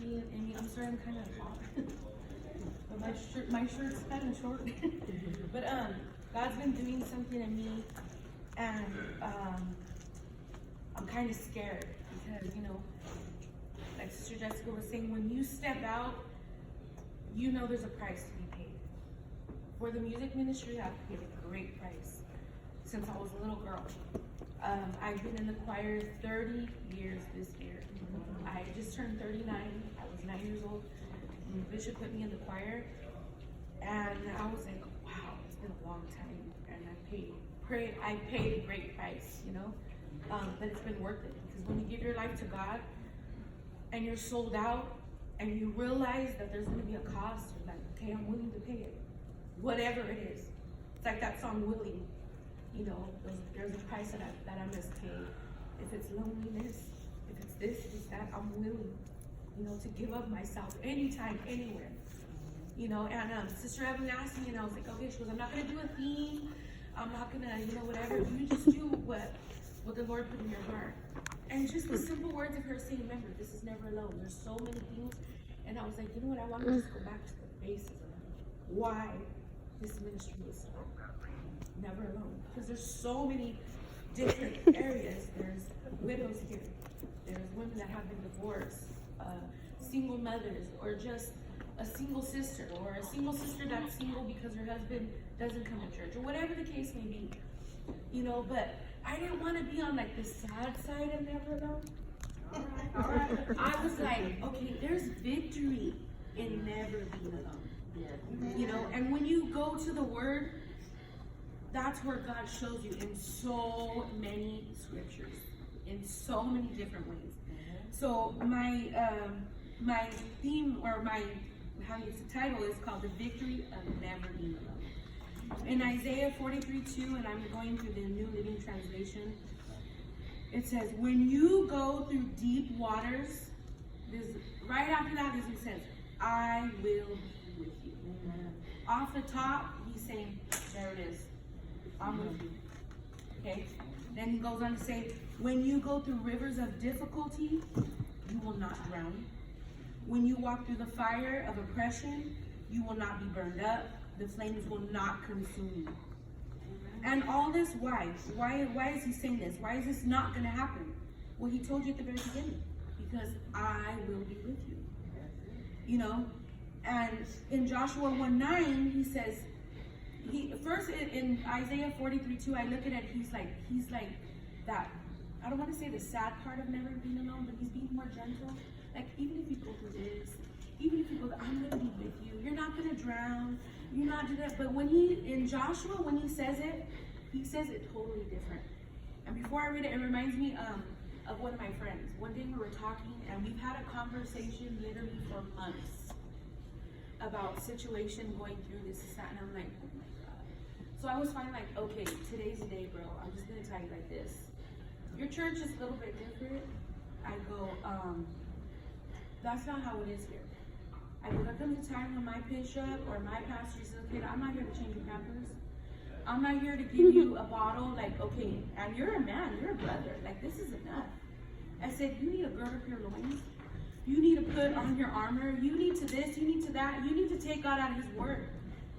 something in me. I'm sorry, I'm kind of hot. But my shirt's kind of short. But God's been doing something in me, and I'm kind of scared because, you know, like Sister Jessica was saying, when you step out, you know there's a price to be paid. For the music ministry, I've paid a great price since I was a little girl. I've been in the choir 30 years this year. I just turned 39. I was 9 years old. And the bishop put me in the choir, and I was like, wow, it's been a long time, and I paid a great price, you know, but it's been worth it, because when you give your life to God and you're sold out and you realize that there's going to be a cost, you're like, okay, I'm willing to pay it, whatever it is. It's like that song, Willing, you know, there's a price that I must pay. If it's loneliness, if it's this, if it's that, I'm willing, you know, to give up myself anytime, anywhere. You know, and Sister Evelyn asked me, and I was like, okay, she goes, I'm not going to do a theme. I'm not going to, you know, whatever. You just do what the Lord put in your heart. And just the simple words of her saying, remember, this is never alone. There's so many things. And I was like, you know what, I want to just go back to the basis of why this ministry is never alone. Because there's so many different areas. There's widows here. There's women that have been divorced, single mothers, or just a single sister, or a single sister that's single because her husband doesn't come to church, or whatever the case may be, you know. But I didn't want to be on like the sad side of never alone. All right. I was like, okay, there's victory in never being alone, you know. And when you go to the Word, that's where God shows you in so many scriptures, in so many different ways. So my theme, or my title is called The Victory of Never Being Alone. In Isaiah 43:2, and I'm going through the New Living Translation, it says, when you go through deep waters, right after that it says, I will be with you. Off the top, he's saying, there it is, I'm with you. Okay? Then he goes on to say, when you go through rivers of difficulty, you will not drown. When you walk through the fire of oppression, you will not be burned up. The flames will not consume you. And all this, why? Why is he saying this? Why is this not going to happen? Well, he told you at the very beginning, because I will be with you. You know? And in Joshua 1:9, he says, first in Isaiah 43:2, I look at it, he's like that, I don't want to say the sad part of never being alone, but he's being more gentle. Like, even if you go through this, even if you go, I'm going to be with you. You're not going to drown. You're not doing that. But in Joshua, when he says it totally different. And before I read it, it reminds me of one of my friends. One day we were talking, and we've had a conversation literally for months about situation going through this and that. And I'm like, oh my God. So I was finally like, okay, today's the day, bro. I'm just going to tell you like this. Your church is a little bit different. I go, that's not how it is here. I go, there comes a time when my bishop or my pastor says, okay, I'm not here to change your pampers. I'm not here to give you a bottle, like, okay, and you're a man, you're a brother, like, this is enough. I said, you need to gird up your loins. You need to put on your armor. You need to this, you need to that. You need to take God at his word.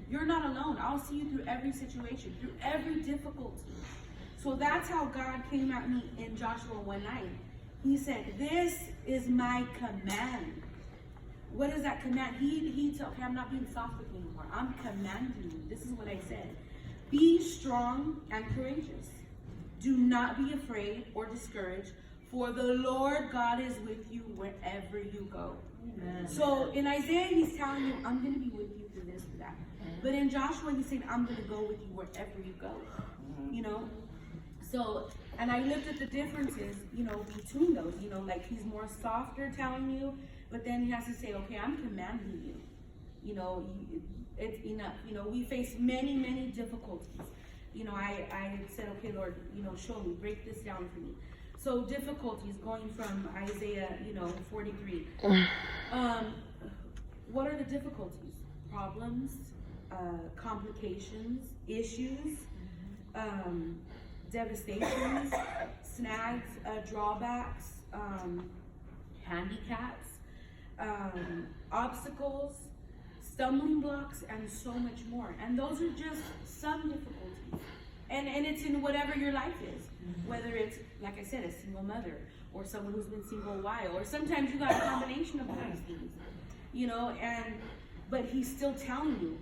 You're not alone. I'll see you through every situation, through every difficulty. So that's how God came at me in Joshua 1:9. He said, this is my command. What is that command? He said, okay, I'm not being soft with you anymore. I'm commanding you. This is what I said. Be strong and courageous. Do not be afraid or discouraged, for the Lord God is with you wherever you go. Amen. So in Isaiah, he's telling you, I'm going to be with you through this and that. But in Joshua, he's saying, I'm going to go with you wherever you go. You know? So, and I looked at the differences, you know, between those, you know, like he's more softer telling you, but then he has to say, okay, I'm commanding you. You know, it's enough. You know, we face many, many difficulties. You know, I said, okay, Lord, you know, show me, break this down for me. So difficulties going from Isaiah, you know, 43. What are the difficulties? Problems, complications, issues, devastations, snags, drawbacks, handicaps, obstacles, stumbling blocks, and so much more. And those are just some difficulties. And it's in whatever your life is, whether it's, like I said, a single mother, or someone who's been single a while, or sometimes you got a combination of all these things, you know, but he's still telling you,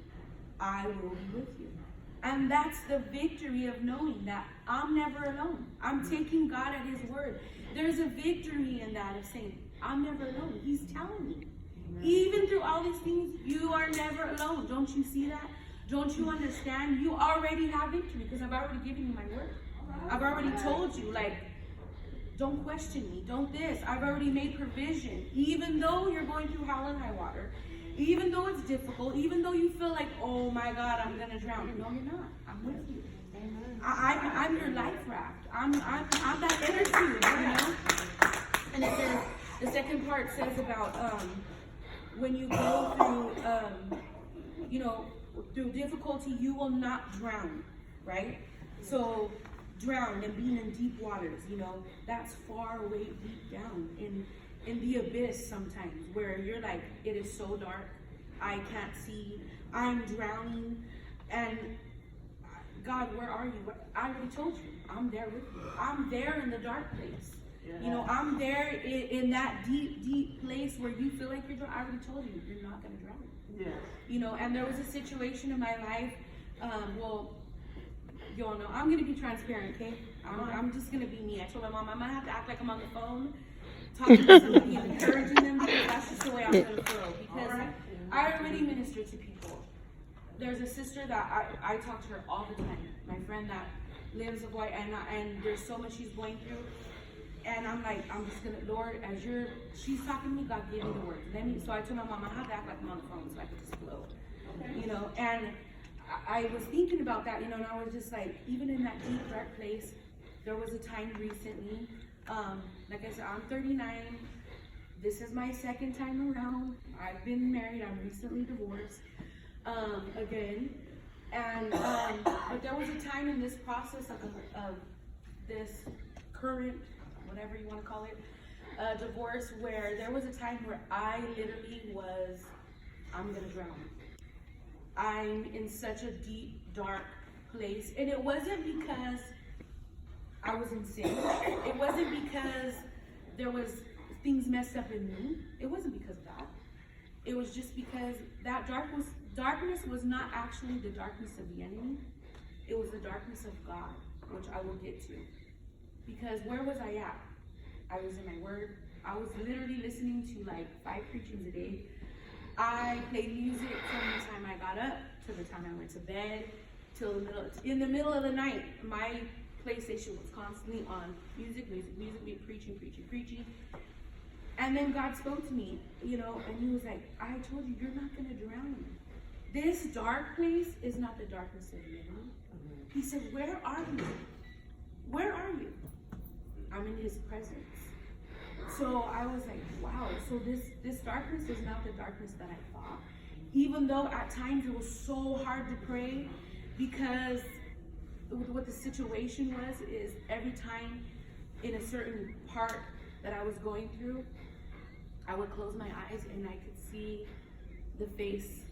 I will be with you. And that's the victory of knowing that I'm never alone. I'm taking God at his word. There's a victory in that of saying, I'm never alone. He's telling me. Even through all these things, you are never alone. Don't you see that? Don't you understand? You already have victory because I've already given you my word. I've already told you, like, don't question me. Don't this. I've already made provision. Even though you're going through hell and high water, even though it's difficult, even though you feel like, oh my God, I'm going to drown. No, you're not. I'm with you. I'm your life raft. I'm that inner tube, you know? And it says, the second part says about when you go through, you know, through difficulty, you will not drown, right? So drown and being in deep waters, you know, that's far away deep down in the abyss sometimes, where you're like, it is so dark, I can't see, I'm drowning, and God, where are you? I already told you, I'm there with you. I'm there in the dark place. Yeah. You know, I'm there in that deep, deep place where you feel like you're drowning. I already told you, you're not going to drown. Yeah. You know, and there was a situation in my life, well, you all know, I'm going to be transparent, okay? I'm just going to be me. I told my mom, I'm going to have to act like I'm on the phone, talking to somebody and encouraging them, because that's just the way I'm going to feel. Because I already minister to people. There's a sister that I talk to her all the time, my friend that lives a boy, and there's so much she's going through. And I'm like, I'm just gonna, Lord, she's talking to me, God gave me the word. So I told my mom, I have to act like I'm on the phone so I could just flow, you know. And I was thinking about that, you know, and I was just like, even in that deep, dark place, there was a time recently, like I said, I'm 39. This is my second time around. I've been married, I'm recently divorced, again. And, but there was a time in this process of this current, whatever you want to call it, divorce, where there was a time where I literally was, I'm gonna drown. I'm in such a deep, dark place. And it wasn't because I was in sin. It wasn't because there was things messed up in me. It wasn't because of that. It was just because that darkness was not actually the darkness of the enemy. It was the darkness of God, which I will get to. Because where was I at? I was in my word. I was literally listening to like 5 preachings a day. I played music from the time I got up to the time I went to bed, in the middle of the night. My PlayStation was constantly on music, preaching. And then God spoke to me, you know, and he was like, I told you, you're not going to drown. This dark place is not the darkness of the enemy. He said, where are you? Where are you? I'm in his presence. So I was like, wow, so this darkness is not the darkness that I thought. Even though at times it was so hard to pray, because what the situation was is every time in a certain part that I was going through, I would close my eyes and I could see the face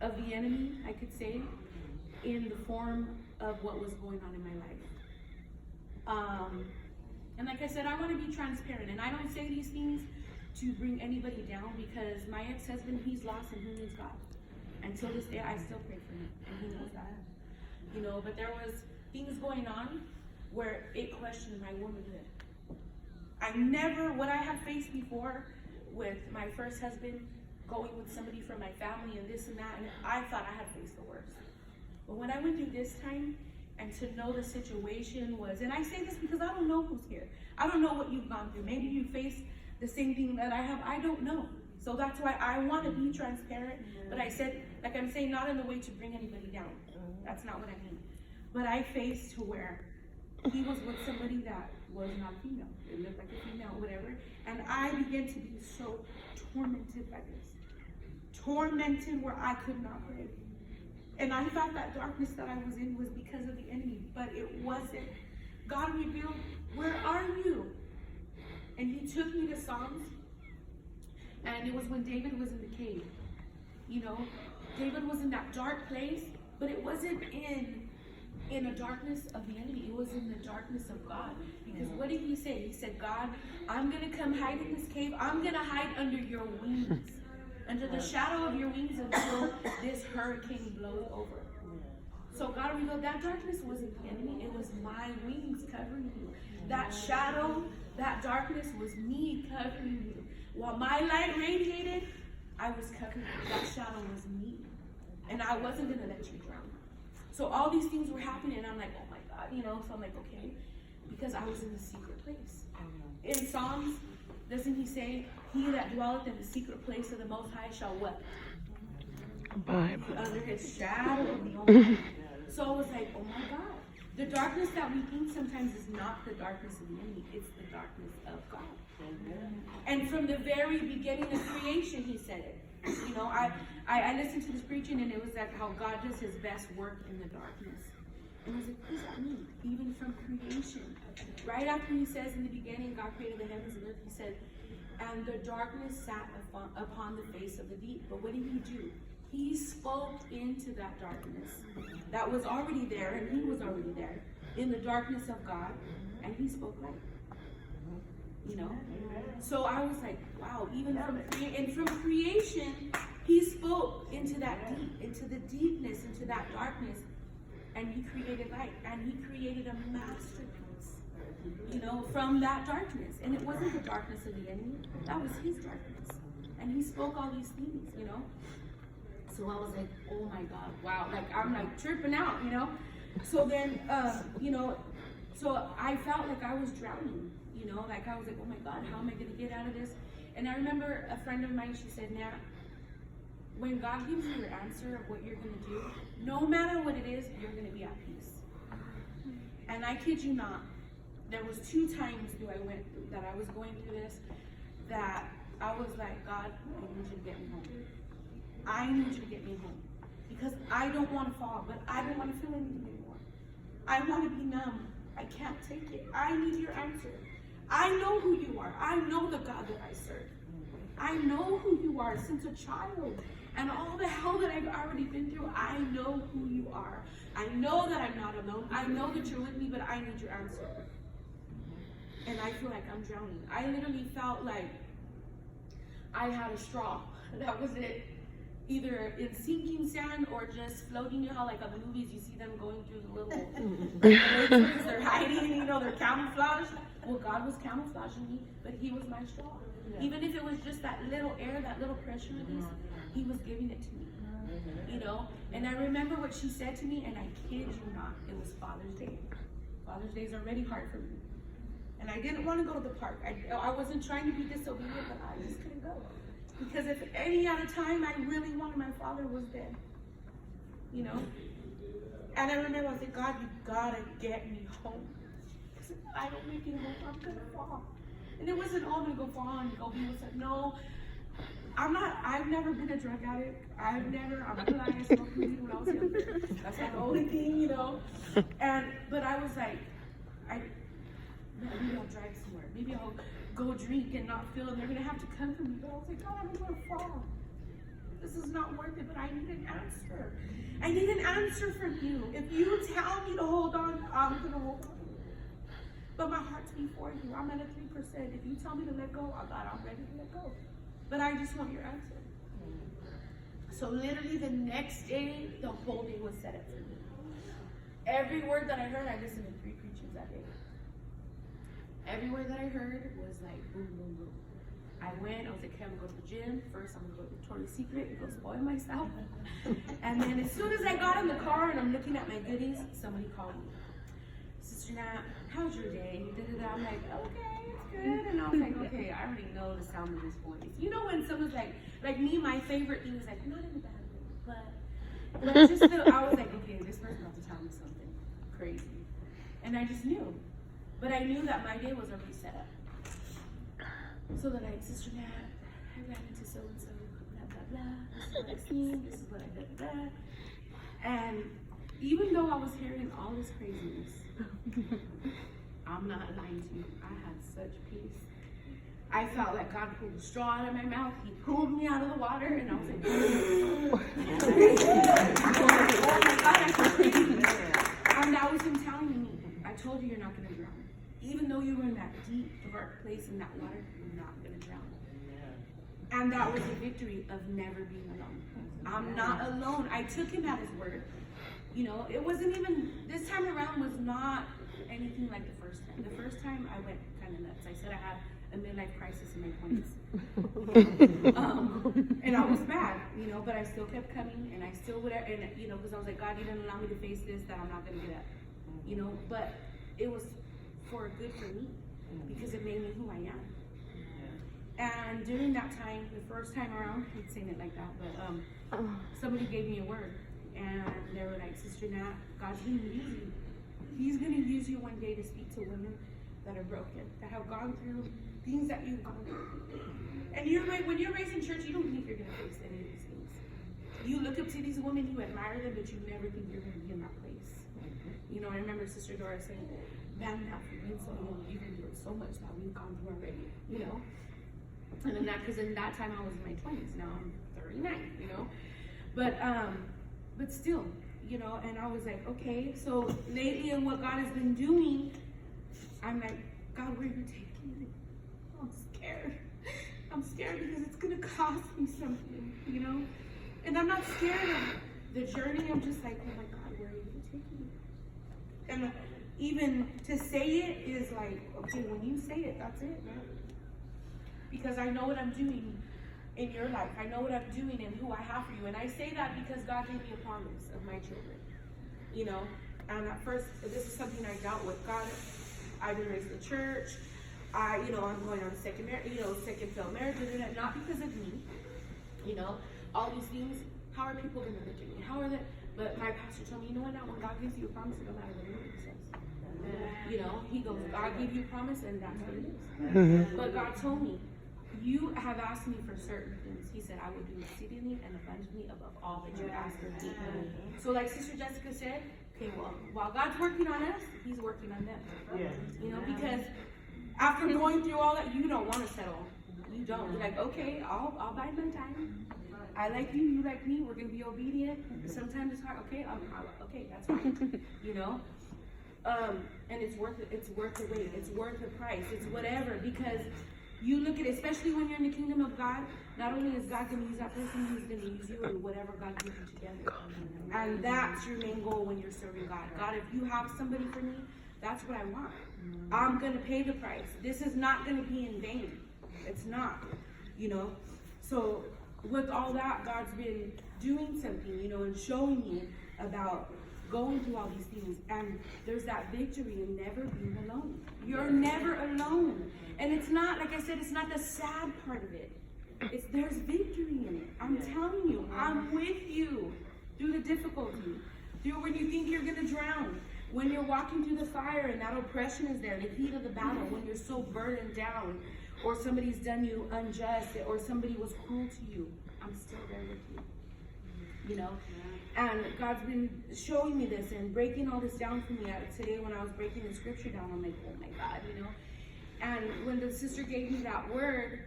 of the enemy, I could say, in the form of what was going on in my life. And like I said, I want to be transparent, and I don't say these things to bring anybody down, because my ex-husband, he's lost and he needs God. Until this day, I still pray for him, and he knows that. You know, but there was things going on where it questioned my womanhood. What I have faced before with my first husband, going with somebody from my family and this and that, and I thought I had faced the worst. But when I went through this time, and to know the situation was, and I say this because I don't know who's here. I don't know what you've gone through. Maybe you faced the same thing that I have. I don't know. So that's why I want to be transparent. But I said, like I'm saying, not in the way to bring anybody down. That's not what I mean. But I faced to where he was with somebody that was not female. It looked like a female, whatever. And I began to be so tormented by this. Tormented where I could not pray. And I thought that darkness that I was in was because of the enemy, but it wasn't. God revealed, where are you? And he took me to Psalms, and it was when David was in the cave. You know, David was in that dark place, but it wasn't in a darkness of the enemy. It was in the darkness of God. Because what did he say? He said, God, I'm going to come hide in this cave. I'm going to hide under your wings, under the shadow of your wings until this hurricane blows over. So God revealed that darkness wasn't the enemy. It was my wings covering you. That shadow, that darkness was me covering you. While my light radiated, I was covering you. That shadow was me. And I wasn't going to let you drown. So all these things were happening, and I'm like, oh my God, you know. So I'm like, okay, because I was in the secret place. In Psalms, doesn't he say, he that dwelleth in the secret place of the Most High shall what? Abide Under his shadow of the Almighty. So I was like, oh my God. The darkness that we think sometimes is not the darkness of the enemy. It's the darkness of God. And from the very beginning of creation, he said it. You know, I listened to this preaching, and it was like how God does his best work in the darkness. And I was like, what does that mean? Even from creation. Right after he says in the beginning, God created the heavens and earth, he said, and the darkness sat upon the face of the deep. But what did he do? He spoke into that darkness that was already there, and he was already there in the darkness of God, and he spoke light. You know? So I was like, wow, even from creation, he spoke into that deep, into the deepness, into that darkness, and he created light, and he created a masterpiece, you know, from that darkness. And it wasn't the darkness of the enemy, that was his darkness. And he spoke all these things, you know. So I was like, oh my God, wow, like I'm like tripping out, you know. So then, you know, so I felt like I was drowning. You know, like I was like, oh my God, how am I going to get out of this? And I remember a friend of mine, she said, Nat, when God gives you your answer of what you're going to do, no matter what it is, you're going to be at peace. And I kid you not, there was 2 times that I was going through this, that I was like, God, I need you to get me home. I need you to get me home. Because I don't want to fall, but I don't want to feel anything anymore. I want to be numb. I can't take it. I need your answer. I know who you are. I know the God that I serve. I know who you are since a child. And all the hell that I've already been through, I know who you are. I know that I'm not alone. I know that you're with me, but I need your answer. And I feel like I'm drowning. I literally felt like I had a straw. That was it. Either in sinking sand or just floating. You know how like on the movies you see them going through the little lakes, they're hiding, you know, they're camouflaged. Well, God was camouflaging me, but he was my straw. Yeah. Even if it was just that little air, that little pressure release, he was giving it to me. You know? And I remember what she said to me, and I kid you not, it was Father's Day. Father's Day is already hard for me. And I didn't want to go to the park. I wasn't trying to be disobedient, but I just couldn't go. Because if any other time I really wanted, my father was dead. You know? And I remember I was like, God, you gotta get me home. Because if I don't make it home, I'm gonna fall. And it wasn't all gonna go fall and go be with it. No, I've never been a drug addict. I'm not gonna lie, I smoked weed when I was younger. That's not the only thing, you know? But I was like, maybe I'll drive somewhere. Maybe I'll go drink and not feel, and they're gonna have to come for me. But I was like, God, I'm gonna fall. This is not worth it, but I need an answer. I need an answer from you. If you tell me to hold on, I'm gonna hold on. But my heart's before you. I'm at a 3%. If you tell me to let go, God, I'm ready to let go. But I just want your answer. So literally the next day, the whole day was set up for me. Every word that I heard, I listened to 3 preachings that day. Every word that I heard was like boom, boom, boom. I was like, okay, I'm gonna go to the gym. First, I'm gonna go to Victoria's Secret and go spoil myself. And then as soon as I got in the car and I'm looking at my goodies, somebody called me. Sister Nat, how's your day? I'm like, okay, it's good. And I was like, okay, I already know the sound of this voice. You know when someone's like me, my favorite thing is like, not in a bad way, but just I was like, okay, this person's about to tell me something crazy. And I just knew. But I knew that my day was already set up. So they're like, Sister Nat, I ran into so-and-so, blah, blah, blah. This is what I've seen, this is what I did, blah. And even though I was hearing all this craziness, I'm not lying to you, I had such peace. I felt like God pulled a straw out of my mouth. He pulled me out of the water, and I was like, oh my God, I feel crazy. And that was him telling me, I told you you're not going to drown. Even though you were in that deep, dark place in that water, you're not going to drown. And that was the victory of never being alone. I'm not alone. I took him at his word. You know, it wasn't even, this time around was not anything like the first time. The first time I went kind of nuts. I said I had a midlife crisis in my 20s. And I was mad, you know, but I still kept coming, and I still would, and you know, because I was like, God, you didn't allow me to face this that I'm not going to get up, you know, but it was for good for me, because it made me who I am. And during that time, the first time around, I hate saying it like that, but somebody gave me a word, and they were like, Sister Nat, God's going to use you. He's going to use you one day to speak to women that are broken, that have gone through things that you've gone through. And you're like, when you're raised in church, you don't think you're going to face any of these things. You look up to these women, you admire them, but you never think you're going to be in that place. You know, I remember Sister Dora saying, man, Nat, you've been so young, you've been through so much that we've gone through already, you know? And then that, because in that time I was in my 20s, now I'm 39, you know? But still, you know, and I was like, okay, so lately in what God has been doing, I'm like, God, where are you taking me? I'm scared. I'm scared because it's going to cost me something, you know? And I'm not scared of the journey. I'm just like, oh my God, where are you going to take me? And even to say it is like, okay, when you say it, that's it, man. Because I know what I'm doing in your life. I know what I'm doing and who I have for you. And I say that because God gave me a promise of my children, you know? And at first, this is something I dealt with. God, I've been raised in the church. I'm going on second failed marriage, not because of me, you know, all these things. How are people going to look at me? How are they? But my pastor told me, you know what, now when God gives you a promise, it don't matter what anybody says. You know, he goes, God gave you a promise, and that's what it is. But God told me, you have asked me for certain things. He said, I will do exceedingly and abundantly above all that you ask of me. So like Sister Jessica said, okay, well, while God's working on us, he's working on them. You know, because after going through all that, you don't want to settle. You don't. You're like, okay, I'll bide my time. I like you, you like me. We're gonna be obedient. Sometimes it's hard. Okay, okay, that's fine. You know, and it's worth it. It's worth the wait. It's worth the price. It's whatever, because you look at it, especially when you're in the kingdom of God. Not only is God gonna use that person, he's gonna use you and whatever God gives you together. And that's your main goal when you're serving God. God, if you have somebody for me, that's what I want. I'm going to pay the price. This is not going to be in vain. It's not, you know. So with all that, God's been doing something, you know, and showing me about going through all these things. And there's that victory in never being alone. You're never alone. And it's not, like I said, it's not the sad part of it. There's victory in it. I'm telling you, I'm with you through the difficulty, through when you think you're going to drown. When you're walking through the fire and that oppression is there, the heat of the battle, when you're so burdened down, or somebody's done you unjust, or somebody was cruel to you, I'm still there with you. You know? And God's been showing me this and breaking all this down for me. Today when I was breaking the scripture down, I'm like, oh my God, you know? And when the sister gave me that word,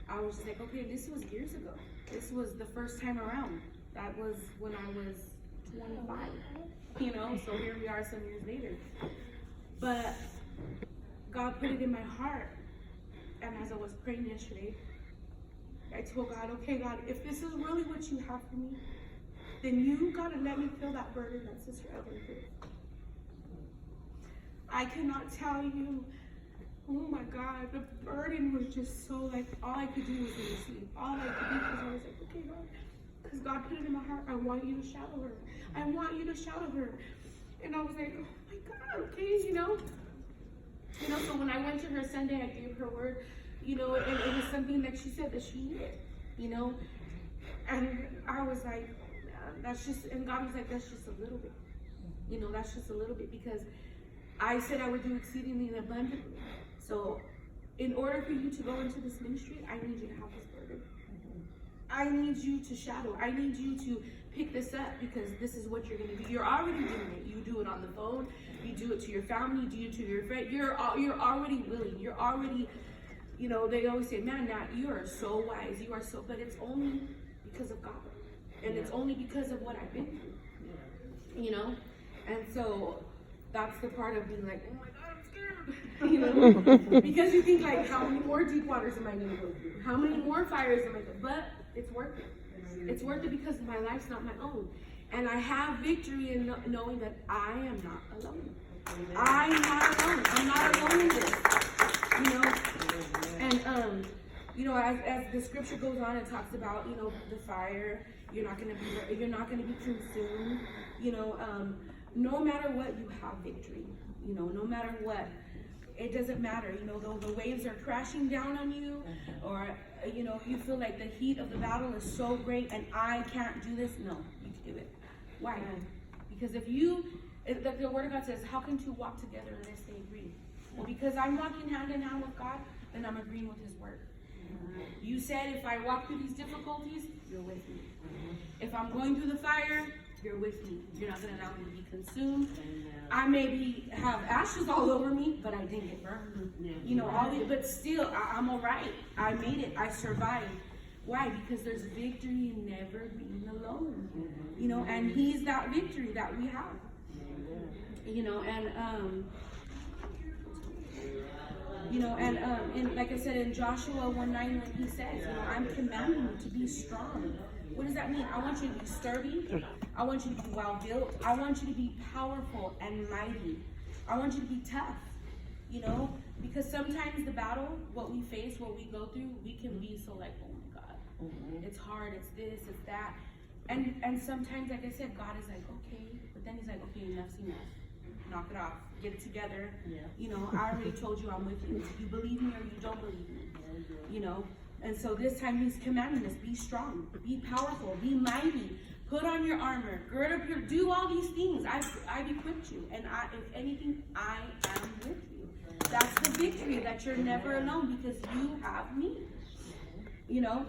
I was just like, okay, this was years ago. This was the first time around. That was when I was 25. You know, so here we are some years later. But God put it in my heart. And as I was praying yesterday, I told God, okay, God, if this is really what you have for me, then you got to let me feel that burden that Sister Evelyn did. I cannot tell you, oh my God, the burden was just so like, all I could do was receive. All I could do, because I was like, okay, God. Because God put it in my heart, I want you to shadow her. I want you to shadow her. And I was like, oh my God, okay, you know. You know, so when I went to her Sunday, I gave her word, you know, and it was something that she said that she needed, you know. And I was like, that's just, and God was like, that's just a little bit. You know, that's just a little bit, because I said I would do exceedingly and abundantly. So in order for you to go into this ministry, I need you to have this burden. I need you to shadow. I need you to pick this up, because this is what you're going to do. You're already doing it. You do it on the phone. You do it to your family. You do it to your friend. You're already willing. You're already, You know, they always say, man, Nat, you are so wise. You are so, but it's only because of God. And it's only because of what I've been through. You know? And so that's the part of being like, oh my God, I'm scared. You know? Because you think like, how many more deep waters am I going to go through? How many more fires am I going to, but it's worth it. It's worth it because my life's not my own. And I have victory in knowing that I am not alone. I am not alone. I'm not alone in this. You know? And, you know, as the scripture goes on, it talks about, you know, the fire. You're not gonna be consumed. You know, no matter what, you have victory. You know, no matter what, it doesn't matter. You know, though the waves are crashing down on you, or you know, if you feel like the heat of the battle is so great and I can't do this, no, you can do it. Why? Because the Word of God says, how can two walk together unless they agree? Well, because I'm walking hand in hand with God, then I'm agreeing with His Word. You said if I walk through these difficulties, you're with me. If I'm going through the fire, you're with me. You're not going to allow me to be consumed. I maybe have ashes all over me, but I didn't get burned. You know, but still, I'm all right. I made it. I survived. Why? Because there's victory in never being alone. You know, and He's that victory that we have. You know, and like I said in Joshua 1:9, when He says, you know, I'm commanding you to be strong. What does that mean? I want you to be sturdy. I want you to be well built. I want you to be powerful and mighty. I want you to be tough. You know, because sometimes the battle, what we face, what we go through, we can be so like, oh my God, it's hard, it's this, it's that. And sometimes, like I said, God is like, okay, but then He's like, okay, enough's enough. Knock it off. Get it together. You know, I already told you I'm with you. You believe me or you don't believe me. You know, and so this time He's commanding us, be strong, be powerful, be mighty, put on your armor, gird up do all these things. I've equipped you, and if anything, I am with you. That's the victory, that you're never alone because you have me. You know,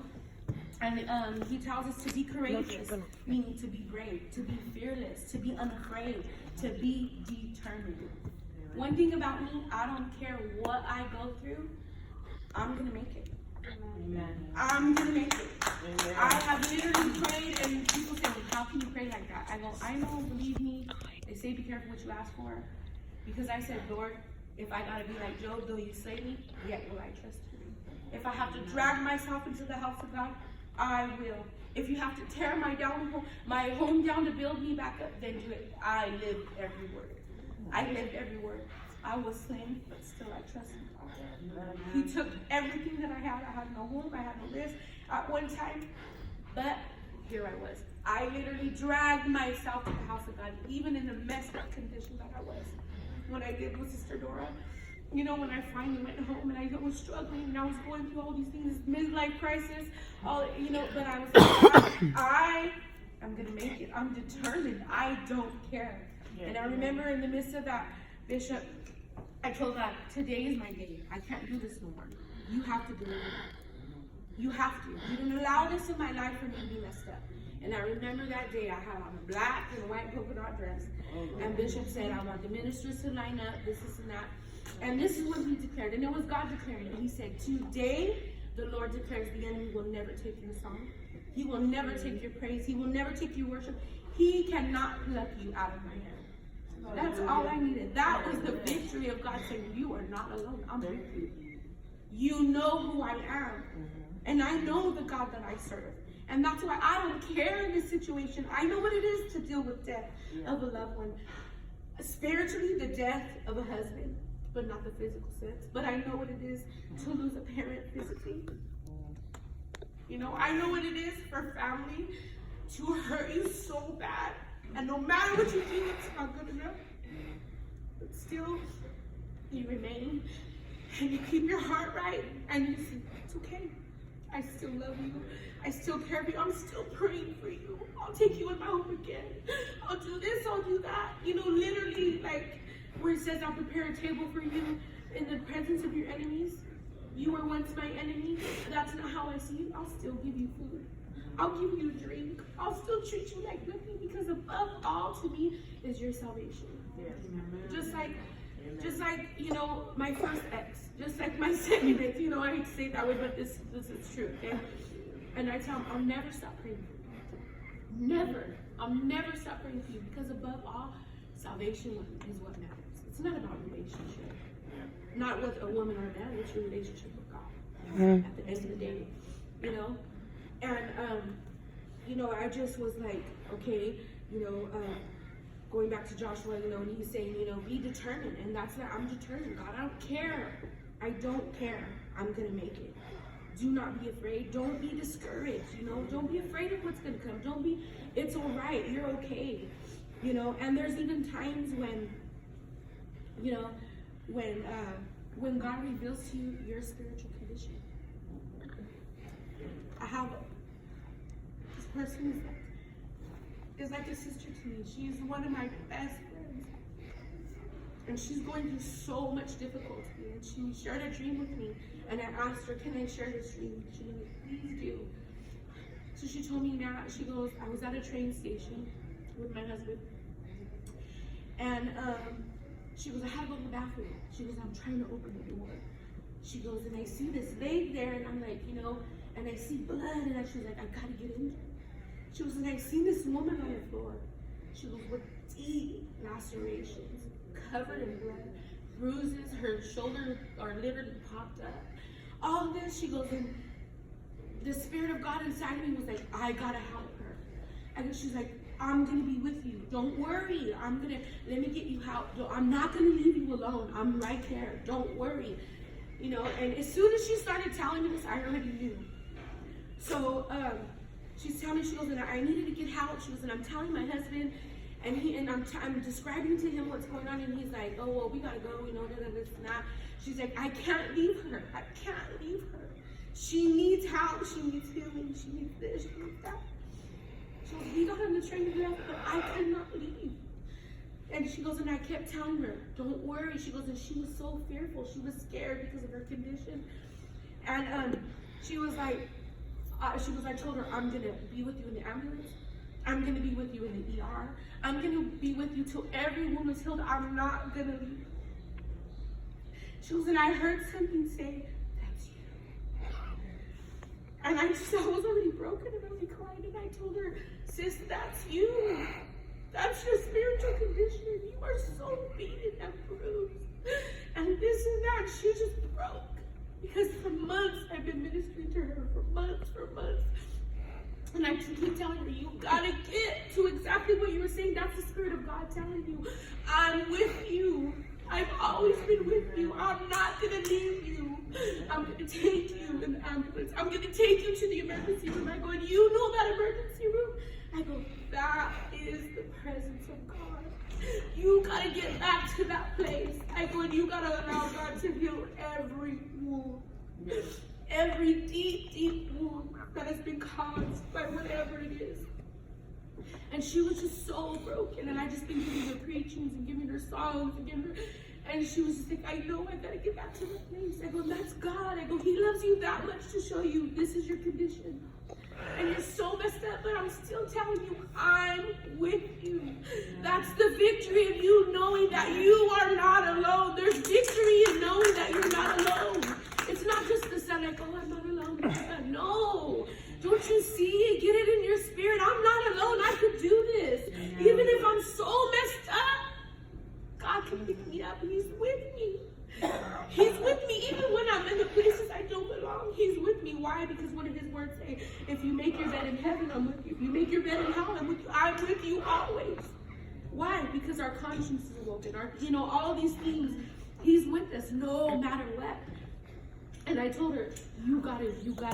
and He tells us to be courageous, meaning to be brave, to be fearless, to be unafraid, to be determined. One thing about me, I don't care what I go through, I'm going to make it. Amen. I'm going to make it. Amen. I have literally prayed, and people say, how can you pray like that? I go, I know, believe me. They say, be careful what you ask for. Because I said, Lord, if I got to be like Job, though you slay me, yet will I trust you. If I have to drag myself into the house of God, I will. If you have to tear my home down to build me back up, then do it. I lived every word. I lived every word. I was slain, but still I trusted God. He took everything that I had. I had no home. I had no this at one time. But here I was. I literally dragged myself to the house of God, even in the messed up condition that I was. When I lived with Sister Dora, you know, when I finally went home and I was struggling and I was going through all these things, midlife crisis, you know, but I was like, I am going to make it. I'm determined. I don't care. And I remember in the midst of that, Bishop, I told God, today is my day. I can't do this no more. You have to deliver that. You have to. You didn't allow this in my life for me to be messed up. And I remember that day I had on a black and white polka dot dress. And Bishop said, I want the ministers to line up, this and that. And this is what he declared. And it was God declaring. And he said, today the Lord declares the enemy will never take your song. He will never take your praise. He will never take your worship. He cannot pluck you out of my hand. That's all I needed. That was the victory of God saying, you are not alone. I'm with you. You know who I am. And I know the God that I serve. And that's why I don't care in this situation. I know what it is to deal with death of a loved one. Spiritually, the death of a husband, but not the physical sense. But I know what it is to lose a parent physically. You know, I know what it is for family to hurt you so bad. And no matter what you do, it's not good enough. But still, you remain and you keep your heart right and you say, it's okay. I still love you. I still care for you. I'm still praying for you. I'll take you in my home again. I'll do this, I'll do that. You know, literally, like where it says, I'll prepare a table for you in the presence of your enemies. You were once my enemy. That's not how I see you. I'll still give you food. I'll give you a drink. I'll still treat you like nothing because above all to me is your salvation. Yes. Just like Just like, my first ex, just like my second ex, I hate to say it that way, but this is true, okay? And I tell him, I'll never stop praying for you. Never. I'll never stop praying for you, because above all, salvation is what matters. It's not about relationship. Not with a woman or a man, it's your relationship with God. At the end of the day, And, I just was like, okay, going back to Joshua, and he's saying, be determined. And that's that. I'm determined, God. I don't care. I don't care. I'm going to make it. Do not be afraid. Don't be discouraged. Don't be afraid of what's going to come. It's all right. You're okay. And there's even times when, when God reveals to you your spiritual condition. I have this person is like a sister to me. She's one of my best friends. And she's going through so much difficulty. And she shared a dream with me. And I asked her, can I share this dream? She was like, please do. So she told me now, she goes, I was at a train station with my husband. And she goes, I had to go to the bathroom. She goes, I'm trying to open the door. She goes, and I see this leg there, and I'm like, and I see blood, and she was like, I gotta get in there. She goes, and I see this woman on the floor. She goes, with deep lacerations, covered in blood, bruises, her shoulder are literally popped up. All this, she goes, and the Spirit of God inside of me was like, I gotta help her. And she's like, I'm gonna be with you. Don't worry. Let me get you help. I'm not gonna leave you alone. I'm right there. Don't worry. And as soon as she started telling me this, I already knew. So she's telling me, she goes, and I needed to get help. She goes, and I'm telling my husband, and I'm describing to him what's going on, and he's like, oh, well, we gotta go, this and that. She's like, I can't leave her. I can't leave her. She needs help. She needs healing. She needs this. She needs that. So we got on the train and left, but I could not leave. And she goes, and I kept telling her, don't worry. She goes, and she was so fearful. She was scared because of her condition. And she was like, I told her, I'm going to be with you in the ambulance. I'm going to be with you in the ER. I'm going to be with you till every woman's healed. I'm not going to leave. She goes, and I heard something say, that's you. And I was already broken and already crying. And I told her, sis, that's you. That's your spiritual condition. You are so beaten and bruised. And this and that. She just broke. Because for months I've been ministering to her. For months. And I keep telling her, you gotta get to exactly what you were saying. That's the Spirit of God telling you, I'm with you. I've always been with you. I'm not gonna leave you. I'm gonna take you in the ambulance. I'm gonna take you to the emergency room. I go, and you know that emergency room? I go, that is the presence of God. You gotta get back to that place. I go, and you gotta allow God to heal every wound. Every deep, deep wound that has been caused by whatever it is. And she was just so broken, and I just been giving her preachings and giving her songs and giving her, and she was just like, I know I gotta get back to the place. I go, that's God. I go, He loves you that much to show you this is your condition. And you're so messed up, but I'm still telling you, I'm with you. That's the victory of you knowing that you are not alone. There's victory in knowing that you're not alone. It's not just the sun, like, oh, I'm not alone. No. Don't you see it? Get it in your spirit. I'm not alone. I could do this. Even if I'm so messed up, God can pick me up. He's with me. He's with me even when I'm in the places I don't belong. He's with me. Why? Because what did His word say? If you make your bed in heaven, I'm with you. If you make your bed in hell, I'm with you. I'm with you always. Why? Because our conscience is awoken. All these things, He's with us no matter what. And I told her, you gotta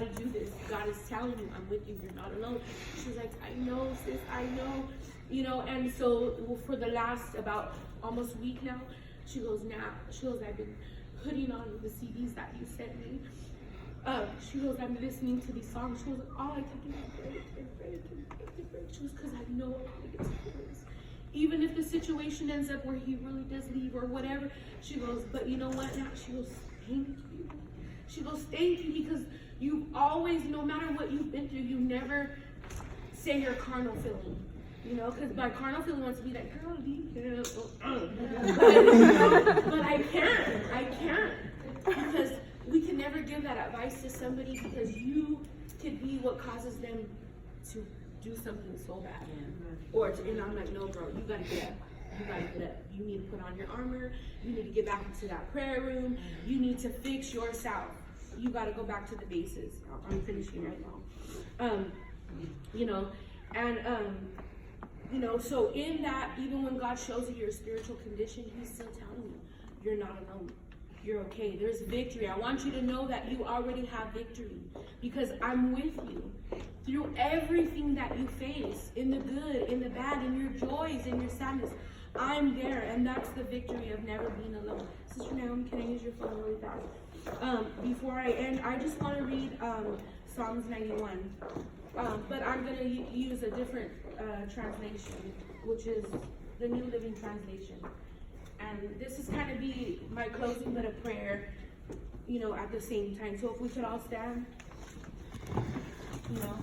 do this. God is telling you, I'm with you. You're not alone. She's like, I know, sis, I know. And so for the last about almost week now, she goes, I've been putting on the CDs that you sent me. She goes, I'm listening to these songs. She goes, all I can do is break. She goes, because I know I'm gonna get to this. Even if the situation ends up where he really does leave or whatever, she goes, but you know what now? She goes, thank you. She goes, thank you, because you've always, no matter what you've been through, you never say your carnal feeling. You know, because my carnal feeling wants to be like, girl, but I can't. Because we can never give that advice to somebody, because you could be what causes them to do something so bad. And I'm like, no, bro, you gotta get up. You gotta get up. You need to put on your armor. You need to get back into that prayer room. You need to fix yourself. You gotta go back to the bases. I'm finishing right now. You know, and you know, so in that, even when God shows you your spiritual condition, He's still telling you, you're not alone. You're okay. There's victory. I want you to know that you already have victory, because I'm with you through everything that you face, in the good, in the bad, in your joys, in your sadness. I'm there, and that's the victory of never being alone. Sister Naomi, can I use your phone really fast? Before I end, I just want to read Psalms 91. But I'm going to use a different translation, which is the New Living Translation. And this is kind of be my closing but a prayer, you know, at the same time. So if we could all stand, you know.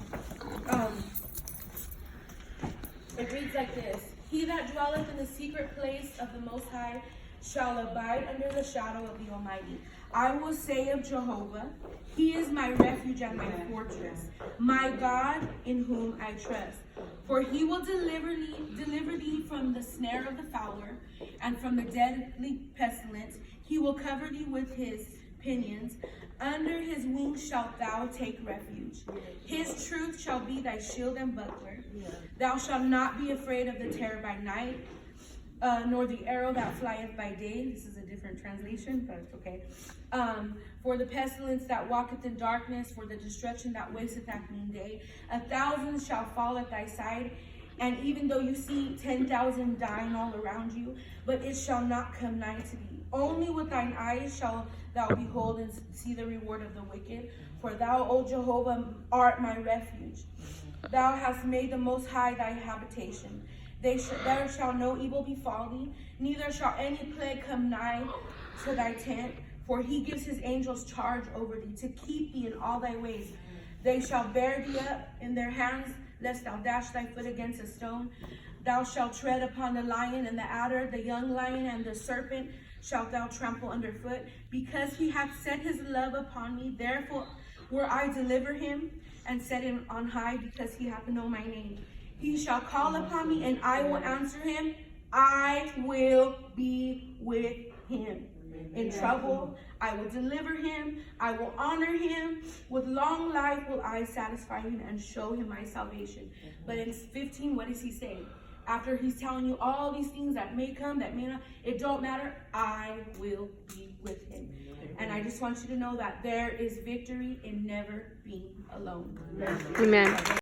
It reads like this. He that dwelleth in the secret place of the Most High shall abide under the shadow of the Almighty. I will say of Jehovah, He is my refuge and my fortress, my God in whom I trust. For He will deliver thee from the snare of the fowler, and from the deadly pestilence. He will cover thee with His pinions. Under His wings shalt thou take refuge. His truth shall be thy shield and buckler. Thou shalt not be afraid of the terror by night, nor the arrow that flieth by day. This is a different translation, but it's okay. For the pestilence that walketh in darkness, for the destruction that wasteth at noonday. 1,000 shall fall at thy side, and even though you see 10,000 dying all around you, but it shall not come nigh to thee. Only with thine eyes shall thou behold and see the reward of the wicked. For thou, O Jehovah, art my refuge. Thou hast made the Most High thy habitation. There shall no evil befall thee, neither shall any plague come nigh to thy tent. For He gives His angels charge over thee, to keep thee in all thy ways. They shall bear thee up in their hands, lest thou dash thy foot against a stone. Thou shalt tread upon the lion and the adder, the young lion and the serpent shalt thou trample underfoot. Because He hath set His love upon me, therefore will I deliver him, and set him on high, because he hath known my name. He shall call upon me, and I will answer him. I will be with him. In trouble, I will deliver him. I will honor him. With long life will I satisfy him and show him my salvation. But in 15, what does he say? After he's telling you all these things that may come, that may not, it don't matter. I will be with him. And I just want you to know that there is victory in never being alone. Amen.